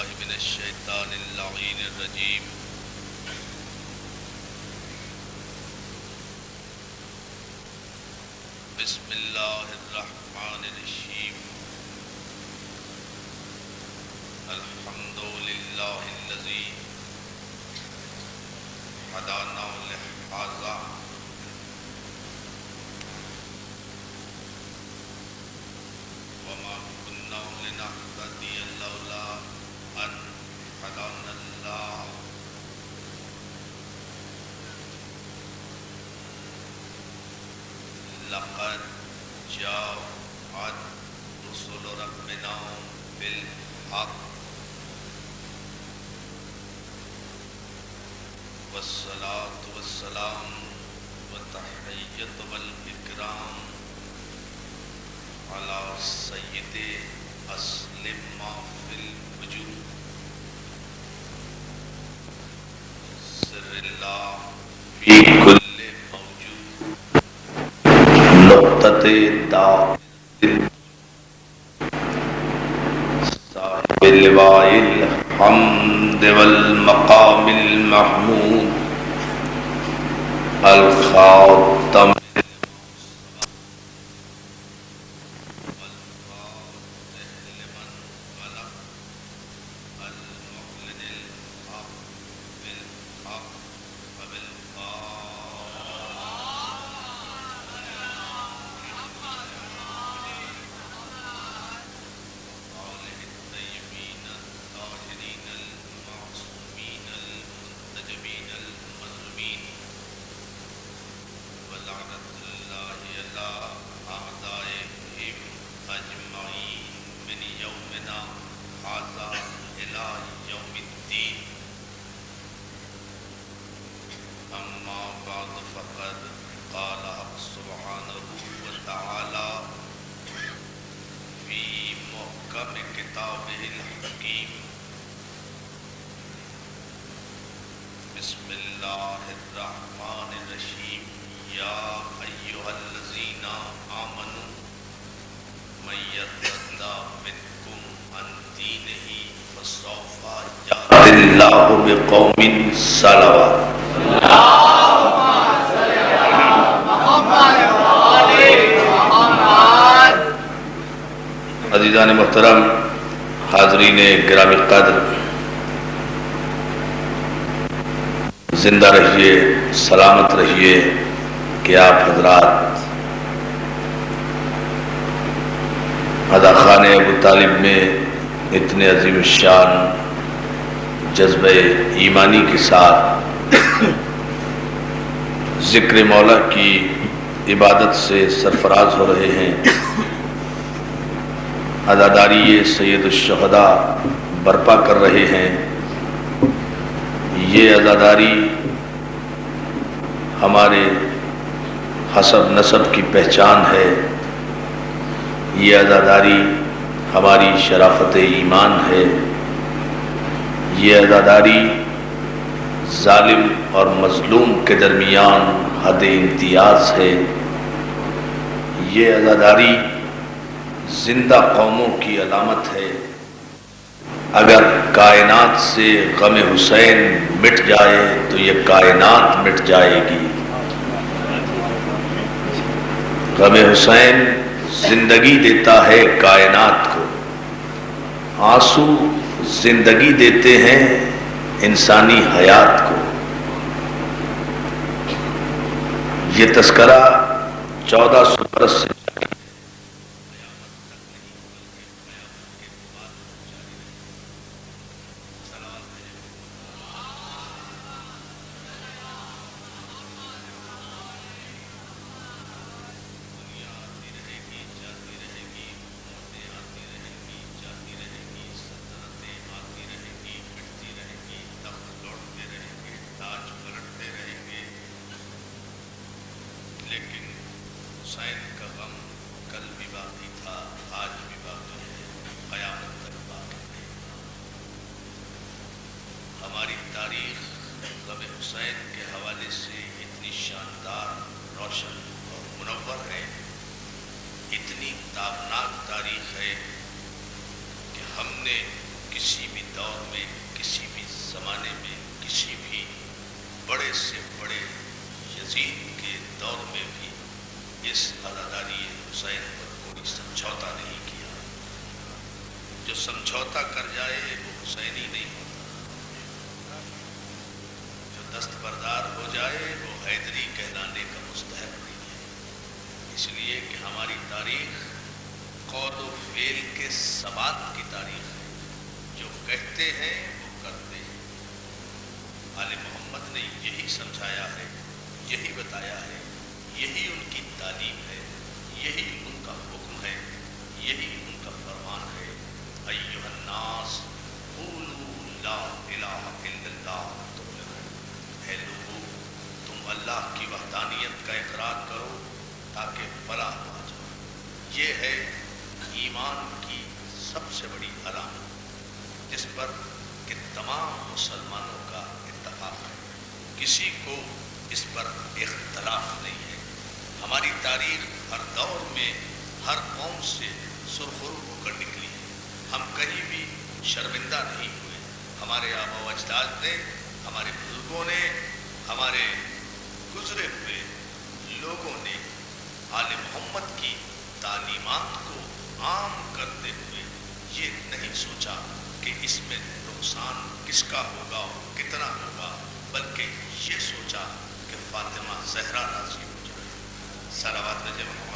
بالله من الشيطان اللعين الرجيم بسم الله الرحمن الرحيم الحمد لله الذي هدانا لهذا وما كنا لنهتدي لولا أن هدانا الله لقد جاءت رسل ربنا بالحق والصلاة والسلام والتحية والإكرام على سيد أسلم ما في الوجود سر الله في كل موجود نقطة داء صاحب اللواء الحمد والمقام المحمود الخاتم بسم الله الرحمن الرحيم يا أيها الذين آمنوا من يرتد منكم عن دينه فسوف يأتي الله بقوم صلوات عزیزان محترم، حاضرین گرامی قدر، زندہ رہیے، سلامت رہیے کہ آپ حضرات ادا خانہ ابو طالب میں اتنے عظیم الشان جذبہ ایمانی کے ساتھ ذکر مولا کی عبادت سے سرفراز ہو رہے ہیں، عزاداری سید الشہداء برپا کر رہے ہیں۔ یہ عزاداری ہمارے حسب نسب کی پہچان ہے، یہ عزاداری ہماری شرافت ایمان ہے، یہ عزاداری ظالم اور مظلوم کے درمیان حد امتیاز ہے، یہ عزاداری زندہ قوموں کی علامت ہے۔ اگر کائنات سے غم حسین مٹ جائے تو یہ کائنات مٹ جائے گی۔ غم حسین زندگی دیتا ہے کائنات کو، آنسو زندگی دیتے ہیں انسانی حیات کو۔ یہ تذکرہ 1400 برس سے کسی بھی دور میں، کسی بھی زمانے میں، کسی بھی بڑے سے بڑے یزید کے دور میں بھی اس عزاداری حسین پر کوئی سمجھوتا نہیں کیا۔ جو سمجھوتا کر جائے وہ حسینی نہیں ہوتا، جو دستبردار ہو جائے وہ حیدری کہلانے کا مستحق نہیں ہے۔ اس لیے کہ ہماری تاریخ قول و فعل کے ثبات کی تاریخ ہے، جو کہتے ہیں وہ کرتے ہیں۔ آل محمد نے یہی سمجھایا ہے، یہی بتایا ہے، یہی ان کی تعلیم ہے، یہی ان کا حکم ہے، یہی ان کا فرمان ہے۔ ایھا الناس قولوا لا الہ الا اللہ تفلحوا، اے لوگو تم اللہ کی وحدانیت کا اقرار کرو تاکہ فلاح پا جاؤ۔ یہ ہے ایمان کی سب سے بڑی علامت، جس پر کہ تمام مسلمانوں کا اتفاق ہے، کسی کو اس پر اختلاف نہیں ہے۔ ہماری تاریخ ہر دور میں ہر قوم سے سرخرو ہو کر نکلی ہے، ہم کہیں بھی شرمندہ نہیں ہوئے۔ ہمارے آبا و اجداد نے، ہمارے بزرگوں نے، ہمارے گزرے ہوئے لوگوں نے آل محمد کی تعلیمات کو عام کرتے ہوئے یہ نہیں سوچا کہ اس میں نقصان کس کا ہوگا اور کتنا ہوگا، بلکہ یہ سوچا کہ فاطمہ زہرا راضی ہو جائے۔ صلوات بھیجے محمد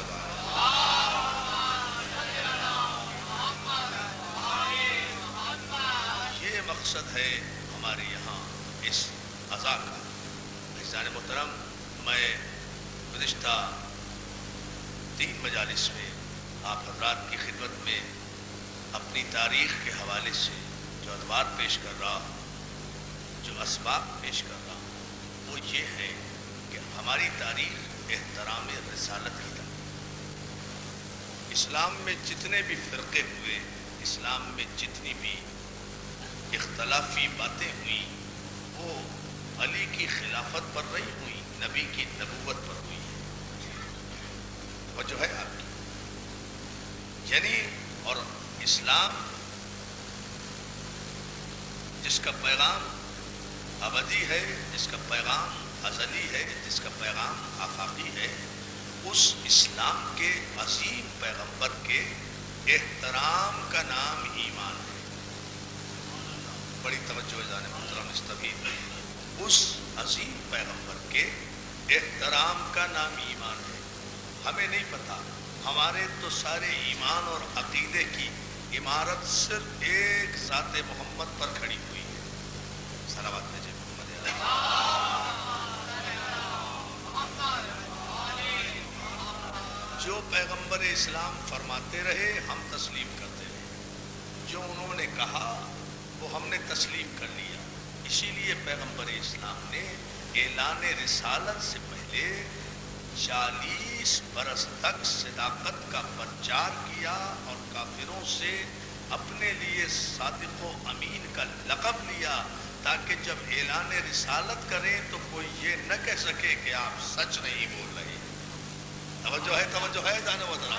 یہ مقصد ہے ہمارے یہاں اس عزا کا۔ عزیزان محترم، میں گزشتہ 3 مجالس میں آپ حضرات کی خدمت میں اپنی تاریخ کے حوالے سے جو ادوار پیش کر رہا ہوں، جو اسباب پیش کر رہا ہوں، وہ یہ ہے کہ ہماری تاریخ احترام رسالت کی تاریخ۔ اسلام میں جتنے بھی فرقے ہوئے، اسلام میں جتنی بھی اختلافی باتیں ہوئیں، وہ علی کی خلافت پر نہیں ہوئی، نبی کی نبوت پر ہوئی ہے۔ اور جو ہے آپ کی یعنی، اور اسلام جس کا پیغام ابدی ہے، جس کا پیغام ازلی ہے، جس کا پیغام آفاقی ہے، اس اسلام کے عظیم پیغمبر کے احترام کا نام ایمان ہے۔ بڑی توجہ جان محترم استفید، اس عظیم پیغمبر کے احترام کا نام ایمان ہے۔ ہمیں نہیں پتا، ہمارے تو سارے ایمان اور عقیدے کی عمارت صرف ایک ذات محمد پر کھڑی ہوئی ہے۔ صلوات بھیجے محمد جو پیغمبر اسلام فرماتے رہے ہم تسلیم کرتے رہے، جو انہوں نے کہا وہ ہم نے تسلیم کر لیا۔ اسی لیے پیغمبر اسلام نے اعلان رسالت سے پہلے 40 برس تک صداقت کا پرچار کیا اور کافروں سے اپنے لیے صادق و امین کا لقب لیا، تاکہ جب اعلان رسالت کریں تو کوئی یہ نہ کہہ سکے کہ آپ سچ نہیں بول رہے۔ توجہ ہے جانے وطن،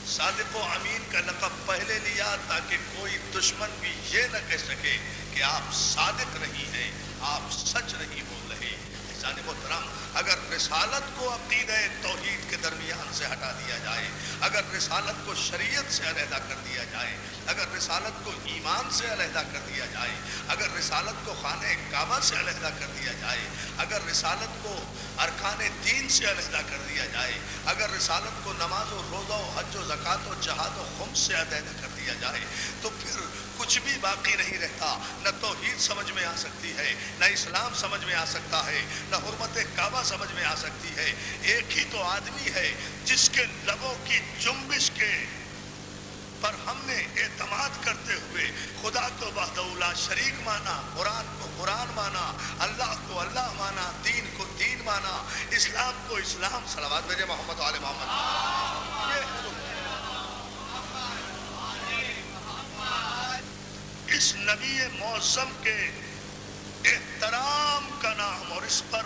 صادق و امین کا لقب پہلے لیا تاکہ کوئی دشمن بھی یہ نہ کہہ سکے کہ آپ صادق نہیں ہیں، آپ سچ نہیں بول رہے۔ جانے محترم، اگر رسالت کو عقیدہ توحید کے درمیان سے ہٹا دیا جائے، اگر رسالت کو شریعت سے علیحدہ کر دیا جائے، اگر رسالت کو ایمان سے علیحدہ کر دیا جائے، اگر رسالت کو خانہ کعبہ سے علیحدہ کر دیا جائے، اگر رسالت کو ارکان دین سے علیحدہ کر دیا جائے، اگر رسالت کو نماز و روزہ و حج و زکوٰۃ و جہاد و خمس سے علیحدہ کر دیا جائے، تو پھر کچھ بھی باقی نہیں رہتا۔ نہ توحید سمجھ میں آ سکتی ہے، نہ اسلام سمجھ میں آ سکتا ہے، نہ حرمت کعبہ سمجھ میں آ سکتی ہے۔ ایک ہی تو آدمی ہے جس کے لبوں کی جنبش کے پر ہم نے اعتماد کرتے ہوئے خدا کو وحدہ لا شریک مانا، قرآن کو قرآن مانا، اللہ کو اللہ مانا، دین کو دین مانا، اسلام کو اسلام۔ صلوات بھیجے محمد علی محمد۔ اس نبی معظم کے احترام کا نام اور اس پر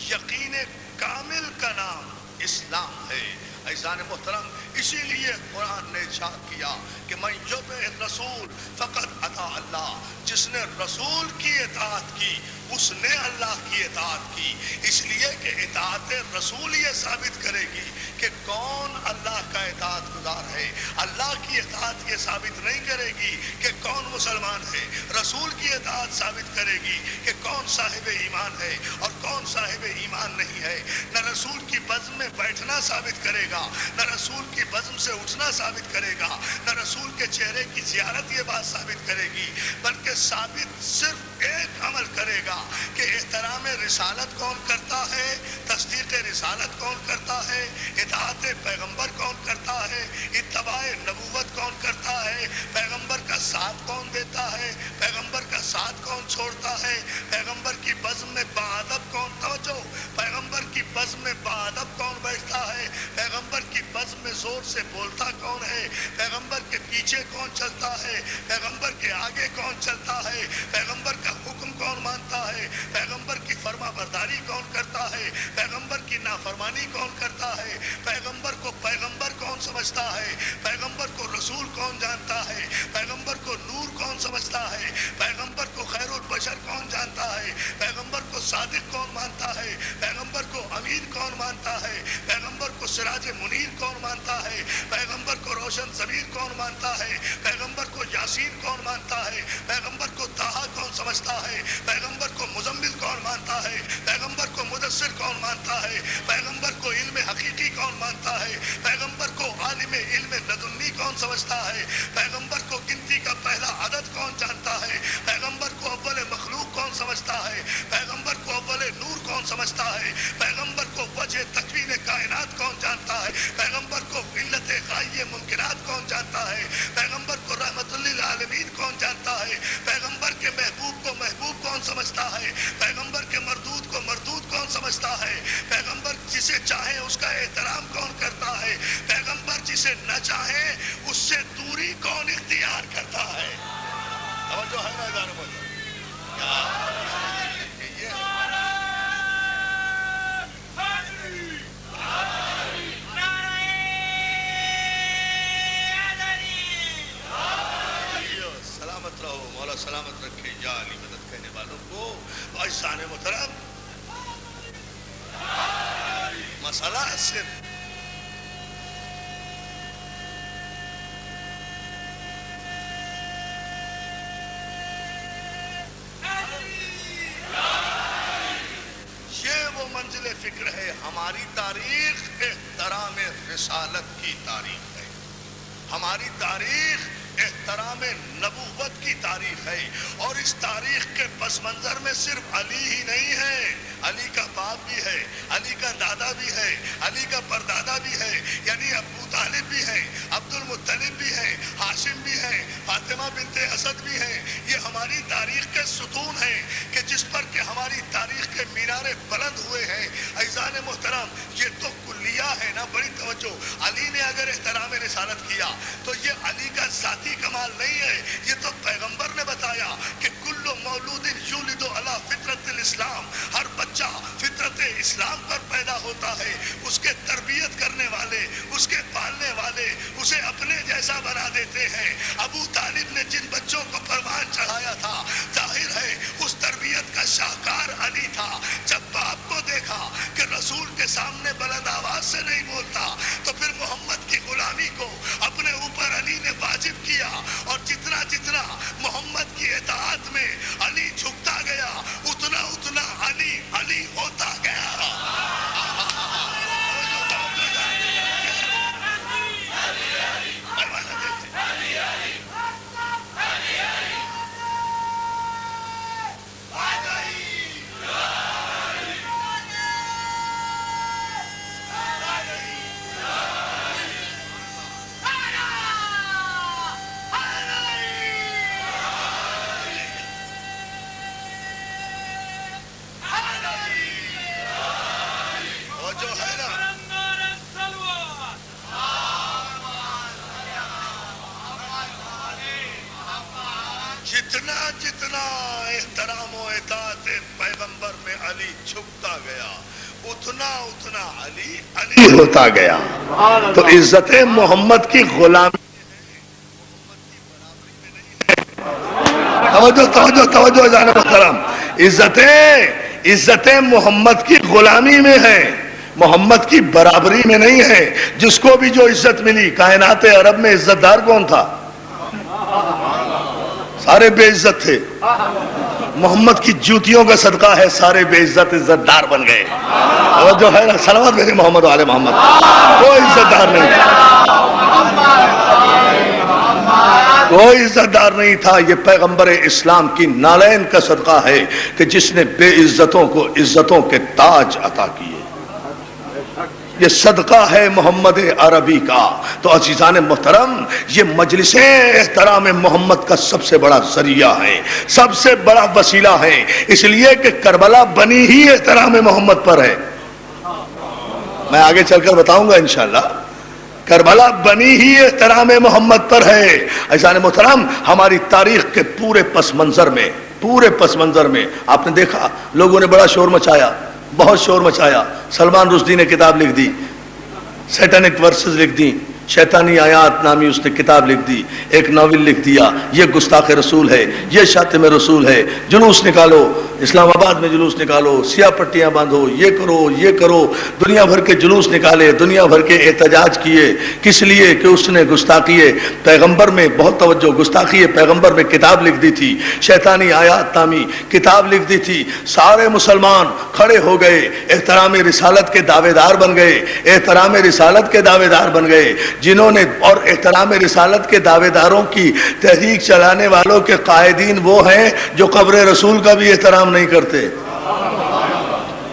یقین کامل کا نام اسلام ہے۔ عزیزان محترم، اسی لیے قرآن نے ارشاد کیا کہ من یطع الرسول فقد اطاع اللہ، جس نے رسول کی اطاعت کی اس نے اللہ کی اطاعت کی۔ اس لیے کہ اطاعت رسول یہ ثابت کرے گی کہ کون اللہ کا اطاعت گزار ہے، اللہ کی اطاعت یہ ثابت نہیں کرے گی کہ کون مسلمان ہے، رسول کی اطاعت ثابت کرے گی کہ کون صاحب ایمان ہے اور کون صاحب ایمان نہیں ہے۔ نہ رسول کی بزم میں بیٹھنا ثابت کرے گا، نہ رسول کی بزم سے اٹھنا ثابت کرے گا، نہ رسول کے چہرے کی زیارت یہ بات ثابت کرے گی، بلکہ ثابت صرف ایک عمل کرے گا کہ احترام رسالت کون کرتا ہے، تصدیق رسالت کون کرتا ہے، اطاعت پیغمبر کون کرتا ہے، اتباع نبوت کون کرتا ہے، پیغمبر کا ساتھ کون دیتا ہے، پیغمبر کا ساتھ کون چھوڑتا ہے، پیغمبر کی بزم میں باادب کون، توجہ، پیغمبر کی بزم میں باادب کون بیٹھتا ہے، پیغمبر کی بزم میں زور سے بولتا کون ہے، پیغمبر کے پیچھے کون چلتا ہے، پیغمبر کے آگے کون چلتا ہے، پیغمبر کا حکم کون مانتا ہے، پیغمبر کی فرما برداری کون کرتا ہے، پیغمبر کی نافرمانی کون کرتا ہے، پیغمبر کو پیغمبر کون سمجھتا ہے، پیغمبر کو رسول کون جانتا ہے، پیغمبر کو نور کون سمجھتا ہے، پیغمبر کو خیر البشر کون جانتا ہے، پیغمبر کو صادق کون مانتا ہے، پیغمبر کو امین کون مانتا ہے، پیغمبر کو سراج منیر کون مانتا ہے، پیغمبر کو روشن ضمیر کون مانتا ہے، پیغمبر کو یاسین کون مانتا ہے، پیغمبر کو طٰہٰ کون سمجھتا ہے، پیغمبر کو مزمل کون مانتا ہے، پیغمبر کو مدثر کون مانتا ہے، پیغمبر کو علم حقیقی کون مانتا ہے، پیغمبر کو عالم علم لدنی کون سمجھتا ہے، پیغمبر کو گنتی کا پہلا عدد کون جانتا ہے، پیغمبر کو اول مخلوق کون سمجھتا ہے، پیغمبر کو اول نور کون سمجھتا ہے، پیغمبر کو وجہ تکوین کائنات کون جانتا ہے، پیغمبر کو علت غائب ممکنات کون جانتا ہے، پیغمبر کو رحمت للعالمین کون جانتا ہے، پیغمبر کے محبوب کو محبوب کون سمجھتا ہے، پیغمبر کے مردود کو مردود کون سمجھتا ہے، پیغمبر جسے چاہے اس کا احترام کون کرتا ہے، پیغمبر جسے نہ چاہے اس سے دوری کون اختیار کرتا ہے۔ توجہ ہے نا اداروں پر؟ سلامت رہو، مولا سلامت رکھے، یا علی مدد کہنے والوں کو۔ عزیزان محترم، مسئلہ صرف یہ وہ منزل فکر ہے۔ ہماری تاریخ احترام رسالت کی تاریخ ہے، ہماری تاریخ احترام نبوت کی تاریخ ہے، اور اس تاریخ کے پس منظر میں صرف علی ہی نہیں ہے، علی کا باپ بھی ہے، علی کا دادا بھی ہے، علی کا پردادا بھی ہے، یعنی ابو طالب بھی ہے، عبد المطلب بھی ہے، ہاشم بھی ہے، فاطمہ بنت اسد بھی ہے۔ یہ ہماری تاریخ کے ستون ہیں کہ جس پر کہ ہماری تاریخ کے مینارے بلند ہوئے ہیں۔ عزیزان محترم، یہ تو کلیہ ہے نا، بڑی توجہ۔ علی نے اگر احترام رسالت کیا تو یہ علی کا ذاتی کمال نہیں ہے، یہ تو پیغمبر نے بتایا کہ کل مولود یولد علی فطرت الاسلام، ہر بچہ فطرت اسلام پر پیدا ہوتا ہے، اس کے تربیت کرنے والے، اس کے پالنے والے اسے اپنے جیسا بنا دیتے ہیں۔ ابو طالب نے جن بچوں کو پروان چڑھایا تھا، ظاہر ہے اس تربیت کا شاہکار علی تھا۔ جب باپ کو دیکھا کہ رسول کے سامنے بلند آواز سے نہیں بولتا تو پھر محمد کی غلامی کو اپنے اوپر علی نے واجب کیا، اور جتنا جتنا محمد کی اطاعت میں علی جھکتا گیا اتنا اتنا علی علی ہوتا گیا۔ جتنا جتنا احترام و اطاعت پیغمبر میں علی جھکتا گیا اتنا اتنا علی علی ہوتا گیا. تو عزت محمد کی غلامی توجہ توجہ توجہ جان محترم، عزت محمد کی غلامی میں ہے، محمد کی برابری میں نہیں ہے. جس کو بھی جو عزت ملی، کائنات عرب میں عزت دار کون تھا؟ سارے بے عزت تھے. محمد کی جوتیوں کا صدقہ ہے سارے بے عزت عزت دار بن گئے. اور جو ہے نا صلوات بھیجے محمد والے محمد، کوئی عزت دار نہیں تھا، کوئی عزت دار نہیں تھا. یہ پیغمبر اسلام کی نالین کا صدقہ ہے کہ جس نے بے عزتوں کو عزتوں کے تاج عطا کیے. یہ صدقہ ہے محمد عربی کا. تو عزیزان محترم، یہ مجلسیں احترام محمد کا سب سے بڑا ذریعہ ہے، سب سے بڑا وسیلہ ہے. اس لیے کہ کربلا بنی ہی احترام محمد پر ہے. میں آگے چل کر بتاؤں گا انشاءاللہ. کربلا بنی ہی احترام محمد پر ہے. عزیزان محترم، ہماری تاریخ کے پورے پس منظر میں آپ نے دیکھا لوگوں نے بڑا شور مچایا، بہت شور مچایا. سلمان رشدی نے کتاب لکھ دی، سیٹینک ورسز لکھ دی، شیطانی آیات نامی اس نے کتاب لکھ دی، ایک ناول لکھ دیا، یہ گستاخ رسول ہے، یہ شاتم رسول ہے. جلوس نکالو، اسلام آباد میں جلوس نکالو، سیاہ پٹیاں باندھو، یہ کرو. دنیا بھر کے جلوس نکالے، دنیا بھر کے احتجاج کیے. کس لیے؟ کہ اس نے گستاخی پیغمبر میں بہت توجہ، گستاخی پیغمبر میں کتاب لکھ دی تھی، شیطانی آیات نامی کتاب لکھ دی تھی. سارے مسلمان کھڑے ہو گئے، احترام رسالت کے دعوے دار بن گئے، احترام رسالت کے دعوے دار بن گئے. جنہوں نے اور احترام رسالت کے دعوے داروں کی تحریک چلانے والوں کے قائدین وہ ہیں جو قبر رسول کا بھی احترام نہیں کرتے.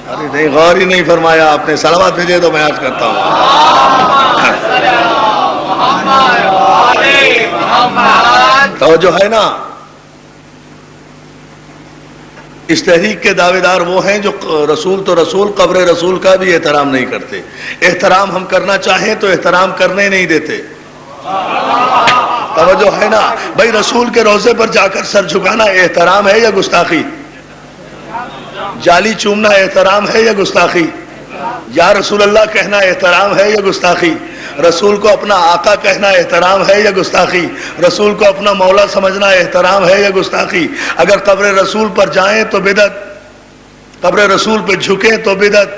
ارے نہیں، غور ہی نہیں فرمایا آپ نے. صلوات بھیجے تو میں عرض کرتا ہوں. توجہ ہے نا. اس تحریک کے دعوے دار وہ ہیں جو رسول تو رسول، قبر رسول کا بھی احترام نہیں کرتے. احترام ہم کرنا چاہیں تو احترام کرنے نہیں دیتے. توجہ ہے نا بھائی. رسول کے روضے پر جا کر سر جھکانا احترام ہے یا گستاخی؟ جالی چومنا احترام ہے یا گستاخی؟ یا رسول اللہ کہنا احترام ہے یا گستاخی؟ رسول کو اپنا آقا کہنا احترام ہے یا گستاخی؟ رسول کو اپنا مولا سمجھنا احترام ہے یا گستاخی؟ اگر قبر رسول پر جائیں تو بدعت، قبر رسول پہ جھکیں تو بدعت،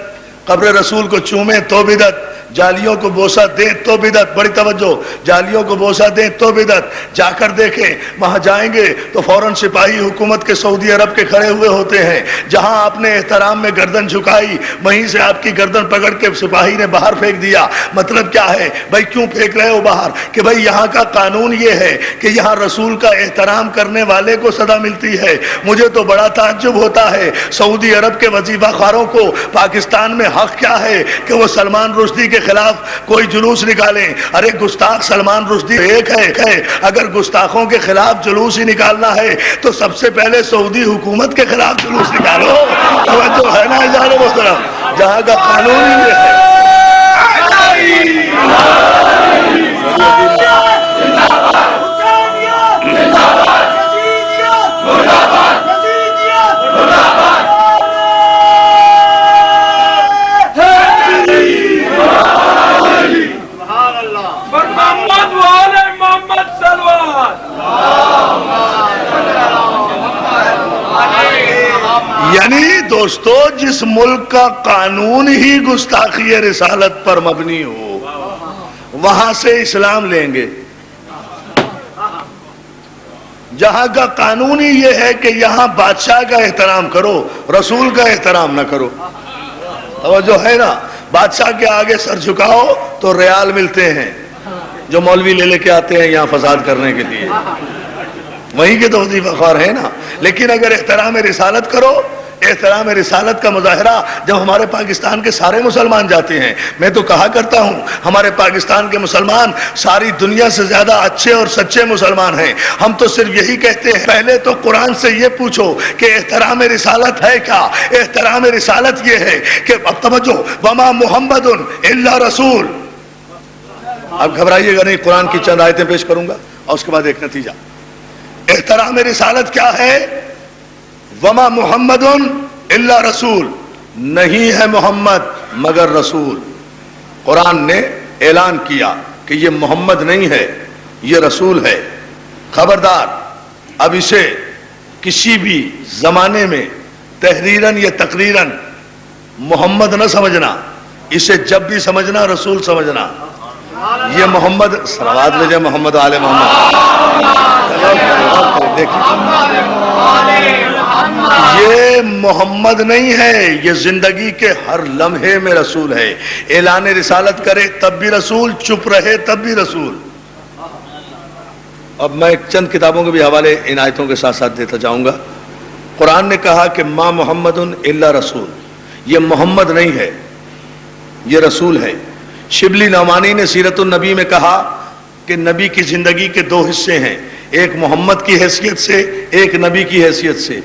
قبر رسول کو چومیں تو بدعت، جالیوں کو بوسہ دیں تو بدعت. بڑی توجہ، جالیوں کو بوسہ دیں تو بدعت. جا کر دیکھیں، وہاں جائیں گے تو فوراً سپاہی حکومت کے سعودی عرب کے کھڑے ہوئے ہوتے ہیں. جہاں آپ نے احترام میں گردن جھکائی وہیں سے آپ کی گردن پکڑ کے سپاہی نے باہر پھینک دیا. مطلب کیا ہے بھائی؟ کیوں پھینک رہے ہو باہر؟ کہ بھائی یہاں کا قانون یہ ہے کہ یہاں رسول کا احترام کرنے والے کو سزا ملتی ہے. مجھے تو بڑا تعجب ہوتا ہے سعودی عرب کے وظیفہ خواروں کو پاکستان میں حق کیا ہے کہ وہ سلمان رشدی کے خلاف کوئی جلوس نکالیں. ارے گستاخ سلمان رشدی ایک ہے. اگر گستاخوں کے خلاف جلوس ہی نکالنا ہے تو سب سے پہلے سعودی حکومت کے خلاف جلوس نکالو. توجہ ہے نا جانے محترم، جہاں کا قانون ہی یہ ہے. یعنی دوستو، جس ملک کا قانون ہی گستاخی رسالت پر مبنی ہو وہاں سے اسلام لیں گے. جہاں کا قانون ہی یہ ہے کہ یہاں بادشاہ کا احترام کرو، رسول کا احترام نہ کرو. توجہ ہے نا. بادشاہ کے آگے سر جھکاؤ تو ریال ملتے ہیں جو مولوی لے کے آتے ہیں یہاں فساد کرنے کے لیے. وہیں کے تو وظیفہ خوار ہے نا. لیکن اگر احترام رسالت کرو، احترام رسالت کا مظاہرہ جب ہمارے پاکستان کے سارے مسلمان جاتے ہیں، میں تو کہا کرتا ہوں ہمارے پاکستان کے مسلمان ساری دنیا سے زیادہ اچھے اور سچے مسلمان ہیں. ہم تو صرف یہی کہتے ہیں پہلے تو قرآن سے یہ پوچھو کہ احترام رسالت ہے کیا. احترام رسالت یہ ہے کہ اب توجہ، وما محمد الا رسول. اب گھبرائیے گا نہیں، قرآن کی چند آیتیں پیش کروں گا اور اس کے بعد ایک نتیجہ. احترام رسالت کیا ہے؟ وما محمد الا رسول. نہیں ہے محمد مگر رسول. قرآن نے اعلان کیا کہ یہ محمد نہیں ہے، یہ رسول ہے. خبردار، اب اسے کسی بھی زمانے میں تحریراً یا تقریراً محمد نہ سمجھنا، اسے جب بھی سمجھنا رسول سمجھنا. یہ محمد، صلوات بھیجے محمد آل محمد. یہ محمد نہیں ہے، یہ زندگی کے ہر لمحے میں رسول ہے. اعلان رسالت کرے تب بھی رسول، چپ رہے تب بھی رسول. اب میں چند کتابوں کے بھی حوالے ان آیتوں کے ساتھ ساتھ دیتا جاؤں گا. قرآن نے کہا کہ ما محمد الا رسول، یہ محمد نہیں ہے، یہ رسول ہے. شبلی نعمانی نے سیرت النبی میں کہا کہ نبی کی زندگی کے دو حصے ہیں، ایک محمد کی حیثیت سے، ایک نبی کی حیثیت سے.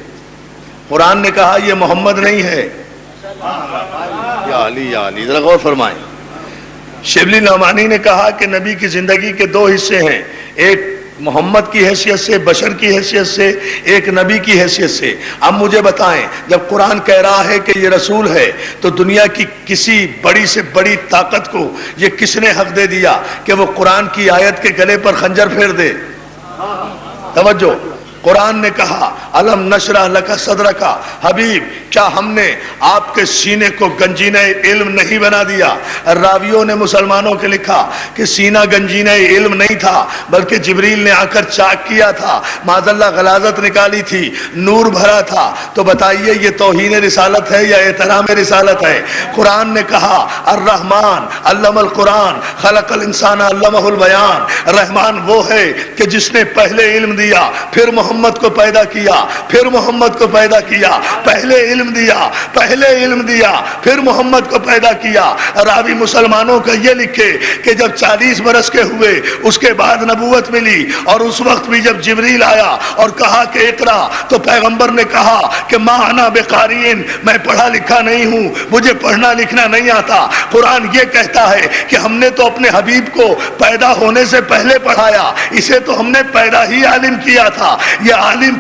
قرآن نے کہا یہ محمد نہیں ہے. یا علی یا علی، ذرا غور فرمائیں. شبلی نعمانی نے کہا کہ نبی کی زندگی کے دو حصے ہیں، ایک محمد کی حیثیت سے، بشر کی حیثیت سے، ایک نبی کی حیثیت سے. اب مجھے بتائیں، جب قرآن کہہ رہا ہے کہ یہ رسول ہے تو دنیا کی کسی بڑی سے بڑی طاقت کو یہ کس نے حق دے دیا کہ وہ قرآن کی آیت کے گلے پر خنجر پھیر دے؟ توجہ، قرآن نے کہا الم نشرح لک صدرک، حبیب کیا ہم نے آپ کے سینے کو گنجینہ علم نہیں بنا دیا؟ راویوں نے مسلمانوں کے لکھا کہ سینہ گنجینہ علم نہیں تھا، بلکہ جبریل نے آ کر چاک کیا تھا، معاذ اللہ غلاظت نکالی تھی، نور بھرا تھا. تو بتائیے یہ توہین رسالت ہے یا احترام رسالت ہے؟ قرآن نے کہا الرحمن علم القرآن خلق الانسان علمہ البیان. رحمان وہ ہے کہ جس نے پہلے علم دیا، پھر محمد کو پیدا کیا، پھر محمد کو پیدا کیا. پہلے علم دیا، پہلے علم دیا، پھر محمد کو پیدا کیا. راوی مسلمانوں کا یہ لکھے کہ جب 40 برس کے ہوئے اس کے بعد نبوت ملی، اور اس وقت بھی جب جبریل آیا اور کہا کہ اقرا، تو پیغمبر نے کہا کہ ما انا بقارئین، میں پڑھا لکھا نہیں ہوں، مجھے پڑھنا لکھنا نہیں آتا. قرآن یہ کہتا ہے کہ ہم نے تو اپنے حبیب کو پیدا ہونے سے پہلے پڑھایا، اسے تو ہم نے پیدا ہی عالم کیا تھا. یہ عالم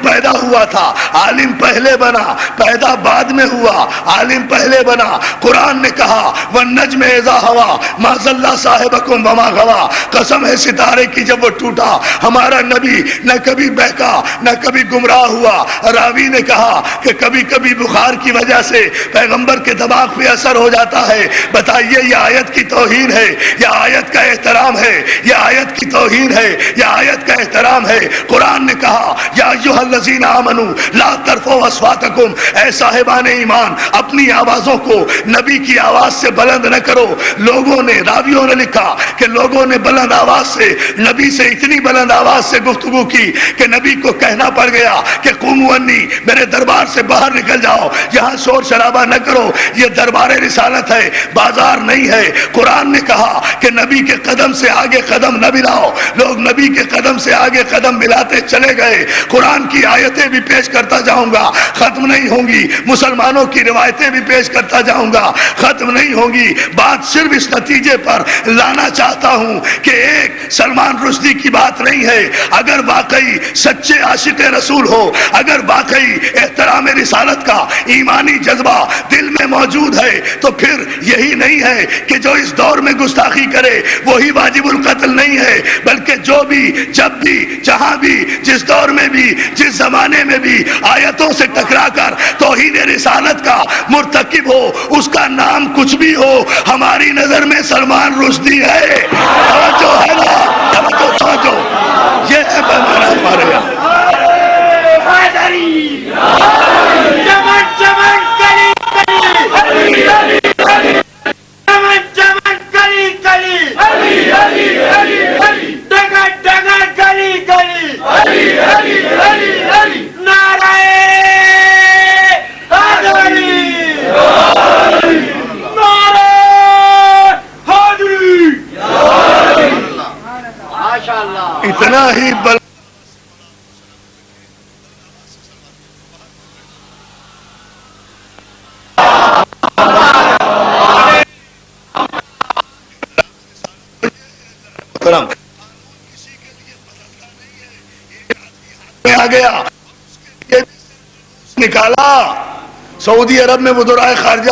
پیدا ہوا تھا، عالم پہلے بنا، پیدا بعد میں ہوا، عالم پہلے بنا. قرآن نے کہا والنجم اذا ہوا ما ضل صاحبکم وما غوا. قسم ہے ستارے کی جب وہ ٹوٹا، ہمارا نبی نہ کبھی بہکا نہ کبھی گمراہ ہوا. راوی نے کہا کہ کبھی کبھی بخار کی وجہ سے پیغمبر کے دماغ پہ اثر ہو جاتا ہے. بتائیے یہ آیت کی توہین ہے یا آیت کا احترام ہے؟ یہ آیت کی توہین ہے یا آیت کا احترام ہے؟ قرآن نے کہا یا ایھا الذین آمنوا لا ترفعوا اصواتکم، اے صاحبان ایمان اپنی آوازوں کو نبی کی آواز سے بلند نہ کرو. لوگوں نے، راویوں نے لکھا کہ لوگوں نے بلند آواز سے نبی سے اتنی بلند آواز سے گفتگو کی کہ نبی کو کہنا پڑ گیا کہ قوموا انی، میرے دربار سے باہر نکل جاؤ، یہاں شور شرابہ نہ کرو، یہ دربار رسالت ہے، بازار نہیں ہے. قرآن نے کہا کہ نبی کے قدم سے آگے قدم نہ ملاؤ. لوگ نبی کے قدم سے آگے قدم ملاتے چلے گئے. قرآن کی آیتیں بھی پیش کرتا جاؤں گا، ختم نہیں ہوں گی. مسلمانوں کی روایتیں بھی پیش کرتا جاؤں گا، ختم نہیں ہوں گی. بات صرف اس نتیجے پر لانا چاہتا ہوں کہ ایک سلمان رشدی کی بات نہیں ہے. اگر واقعی سچے عاشق رسول ہو، اگر واقعی احترام رسالت کا ایمانی جذبہ دل میں موجود ہے، تو پھر یہی نہیں ہے کہ جو اس دور میں گستاخی کرے وہی واجب القتل نہیں ہے، بلکہ جو بھی، جب بھی، جہاں بھی، جس دور میں بھی، جس زمانے میں بھی آیتوں سے ٹکرا کر توہین رسالت کا مرتکب ہو، اس کا نام کچھ بھی ہو، ہماری نظر میں سلمان رشدی ہے. توجہ ہے نا؟ توجہ، یہ ہے پیمانہ ہمارے یہاں. اتنا ہی بل آ گیا نکالا. سعودی عرب میں وزرائے خارجہ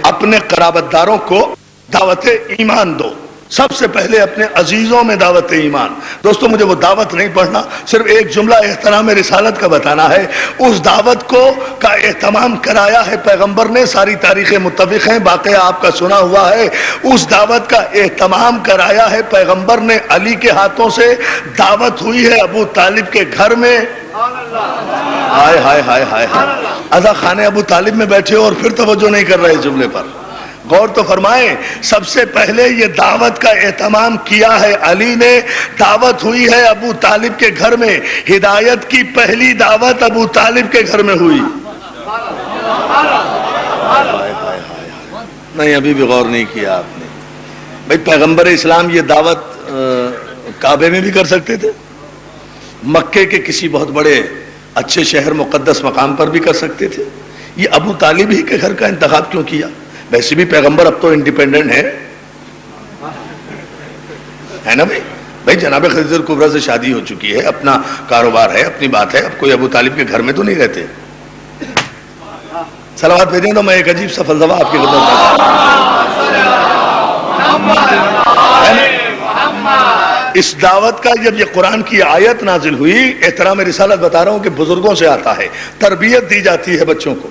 اپنے قرابت داروں کو دعوت ایمان دو، سب سے پہلے اپنے عزیزوں میں دعوت ایمان۔ دوستو مجھے وہ دعوت نہیں پڑھنا، صرف ایک جملہ احترام رسالت کا بتانا ہے۔ اس دعوت کو کا اہتمام کرایا ہے پیغمبر نے، ساری تاریخیں متفق ہیں، واقعہ آپ کا سنا ہوا ہے۔ اس دعوت کا اہتمام کرایا ہے پیغمبر نے، علی کے ہاتھوں سے دعوت ہوئی ہے ابو طالب کے گھر میں۔ ہائے ہائے ہائے ہائے اذا خانے ابو طالب میں بیٹھے اور پھر توجہ نہیں کر رہے اس جملے پر، غور تو فرمائیں۔ سب سے پہلے یہ دعوت کا اہتمام کیا ہے علی نے، دعوت ہوئی ہے ابو طالب کے گھر میں، ہدایت کی پہلی دعوت ابو طالب کے گھر میں ہوئی۔ نہیں ابھی بھی غور نہیں کیا آپ نے بھائی، پیغمبر اسلام یہ دعوت کعبے میں بھی کر سکتے تھے، مکے کے کسی بہت بڑے اچھے شہر مقدس مقام پر بھی کر سکتے تھے، یہ ابو طالب ہی کے گھر کا انتخاب کیوں کیا؟ ویسے بھی پیغمبر اب تو انڈیپینڈنٹ ہے نا بھائی جناب خدیجہ الکبریٰ سے شادی ہو چکی ہے، اپنا کاروبار ہے، اپنی بات ہے، اب کوئی ابو طالب کے گھر میں تو نہیں رہتے۔ صلوات بھیجیں تو میں ایک عجیب سا فلسفہ آپ کی خدمت اس دعوت کا جب یہ قرآن کی آیت نازل ہوئی، احترام رسالت بتا رہا ہوں کہ بزرگوں سے آتا ہے، تربیت دی جاتی ہے بچوں کو۔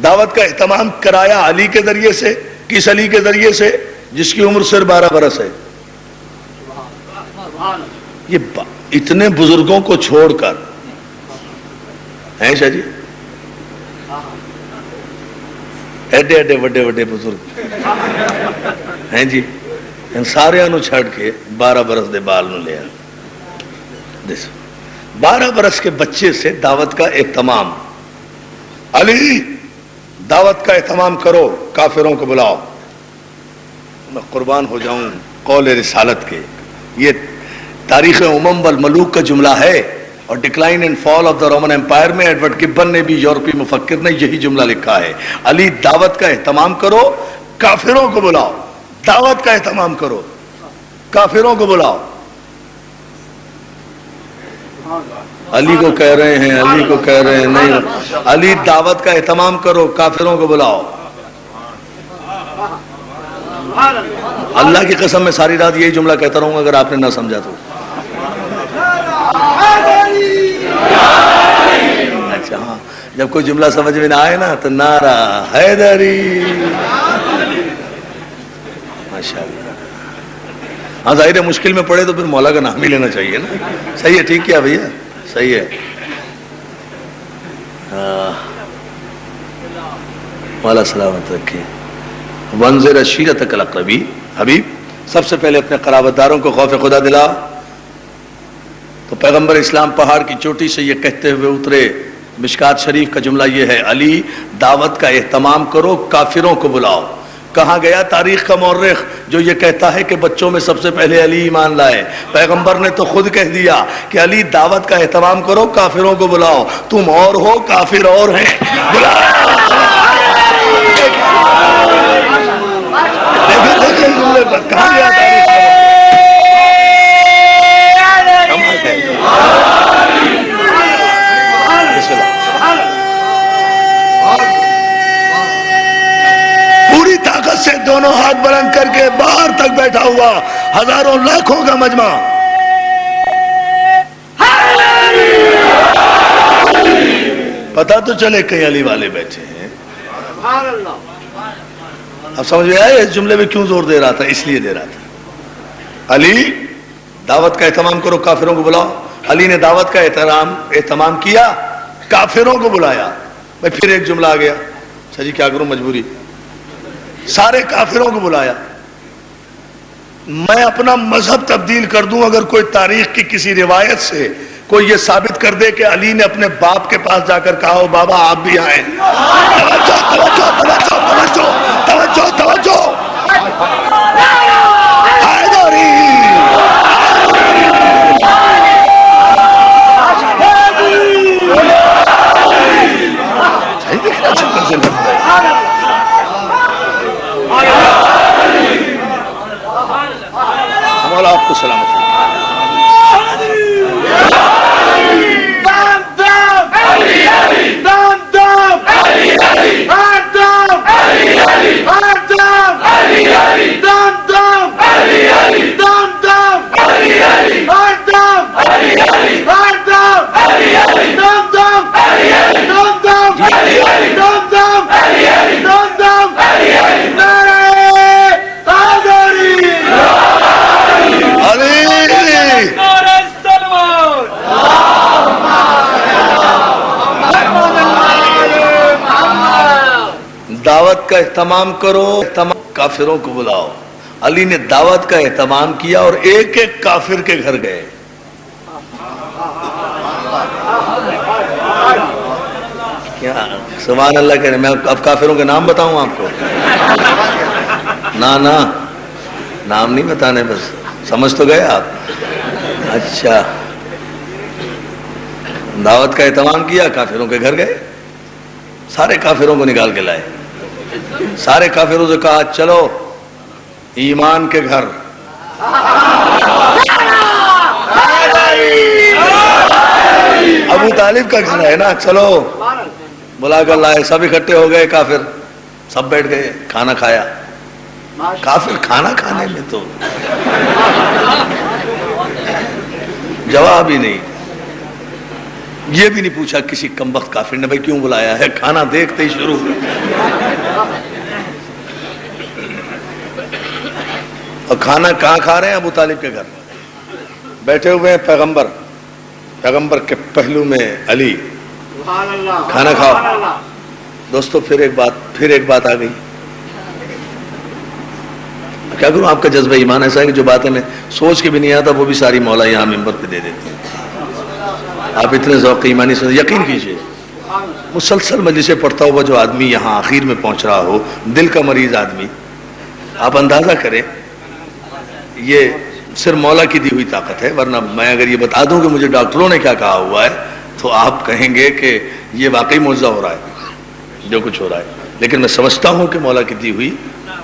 دعوت کا اہتمام کرایا علی کے ذریعے سے. کس علی کے ذریعے سے؟ جس کی عمر صرف 12 برس ہے. یہ اتنے بزرگوں کو چھوڑ کر ہیں شاہ جی، ایڈے ایڈے وڈے وڈے بزرگ ہیں جی، ان سارے نو چھڑ کے 12 برس دے بال نو لیا. 12 برس کے بچے سے دعوت کا اہتمام. علی دعوت کا اہتمام کرو، کافروں کو بلاؤ. میں قربان ہو جاؤں قول رسالت کے، یہ تاریخ امم والملوک کا جملہ ہے، اور Decline and Fall of the Roman Empire میں ایڈورڈ گبن نے بھی، یورپی مفکر نے یہی جملہ لکھا ہے. علی دعوت کا اہتمام کرو، کافروں کو بلاؤ. دعوت کا اہتمام کرو، کافروں کو بلاؤ. علی کو کہہ رہے ہیں، علی کو کہہ رہے ہیں نہیں، علی دعوت کا اہتمام کرو، کافروں کو بلاؤ. اللہ کی قسم میں ساری رات یہی جملہ کہتا رہوں گا اگر آپ نے نہ سمجھا تو. اچھا ہاں، جب کوئی جملہ سمجھ میں نہ آئے نا تو نعرہ حیدری. ماشاءاللہ. ہاں ظاہر ہے مشکل میں پڑے تو پھر مولا کا نام ہی لینا چاہیے نا. صحیح ہے، ٹھیک کیا بھیا، صحیح ہے. مولا سلامت رکھے. وانذر عشیرتک الاقربین. حبیب سب سے پہلے اپنے قرابت داروں کو خوف خدا دلا. تو پیغمبر اسلام پہاڑ کی چوٹی سے یہ کہتے ہوئے اترے. مشکات شریف کا جملہ یہ ہے، علی دعوت کا اہتمام کرو، کافروں کو بلاؤ. کہاں گیا تاریخ کا مورخ جو یہ کہتا ہے کہ بچوں میں سب سے پہلے علی ایمان لائے؟ پیغمبر نے تو خود کہہ دیا کہ علی دعوت کا اہتمام کرو، کافروں کو بلاؤ. تم اور ہو، کافر اور ہیں، بلاؤ. کہاں گیا تاریخ کا پوری طاقت سے دونوں ہاتھ بلند کر کے باہر تک بیٹھا ہوا ہزاروں لاکھوں کا مجمع. پتا تو چلے کئی علی والے بیٹھے ہیں. اب سمجھ میں آئے اس جملے میں کیوں زور دے رہا تھا؟ اس لیے دے رہا تھا. علی دعوت کا اہتمام کرو، کافروں کو بلاؤ. علی نے دعوت کا اہتمام کیا، کافروں کو بلایا. میں پھر ایک جملہ آ گیا، اچھا جی کیا کروں، مجبوری. سارے کافروں کو بلایا. میں اپنا مذہب تبدیل کر دوں اگر کوئی تاریخ کی کسی روایت سے کوئی یہ ثابت کر دے کہ علی نے اپنے باپ کے پاس جا کر کہا ہو بابا آپ بھی آئیں. توجہ توجہ توجہ توجہ توجہ توجہ. حیدری مولا آپ کو سلامت. دعوت کا اہتمام کرو، کافروں کو بلاؤ. علی نے دعوت کا اہتمام کیا اور ایک ایک کافر کے گھر گئے. کیا سبحان اللہ کہہ رہے. میں اب کافروں کے نام بتاؤں آپ کو؟ نہ نام نہیں بتانے، بس سمجھ تو گئے آپ. اچھا دعوت کا اہتمام کیا، کافروں کے گھر گئے. سارے کافروں کو نکال کے لائے. سارے کافروں سے کہا چلو ایمان کے گھر. ابو طالب کا گھر ہے نا، چلو بلا کر لائے. سب اکٹھے ہو گئے کافر، سب بیٹھ گئے، کھانا کھایا. کافر کھانا کھانے میں تو جواب ہی نہیں. یہ بھی نہیں پوچھا کسی کمبخت کافر نے بھائی کیوں بلایا ہے، کھانا دیکھتے ہی شروع. اور کھانا کہاں کھا رہے ہیں؟ ابو طالب کے گھر بیٹھے ہوئے ہیں پیغمبر، پیغمبر کے پہلو میں علی، کھانا کھاؤ. دوستو پھر ایک بات آ گئی. کیا کروں، آپ کا جذبہ ایمان ایسا ہے کہ جو باتیں میں سوچ کے بھی نہیں آتا وہ بھی ساری مولا یہاں ممبر پہ دے دیتی ہیں. آپ اتنے ذوق ایمانی سے یقین کیجئے، مسلسل مجلسیں پڑھتا ہوا جو آدمی یہاں آخر میں پہنچ رہا ہو، دل کا مریض آدمی، آپ اندازہ کریں یہ صرف مولا کی دی ہوئی طاقت ہے. ورنہ میں اگر یہ بتا دوں کہ مجھے ڈاکٹروں نے کیا کہا ہوا ہے تو آپ کہیں گے کہ یہ واقعی معجزہ ہو رہا ہے جو کچھ ہو رہا ہے. لیکن میں سمجھتا ہوں کہ مولا کی دی ہوئی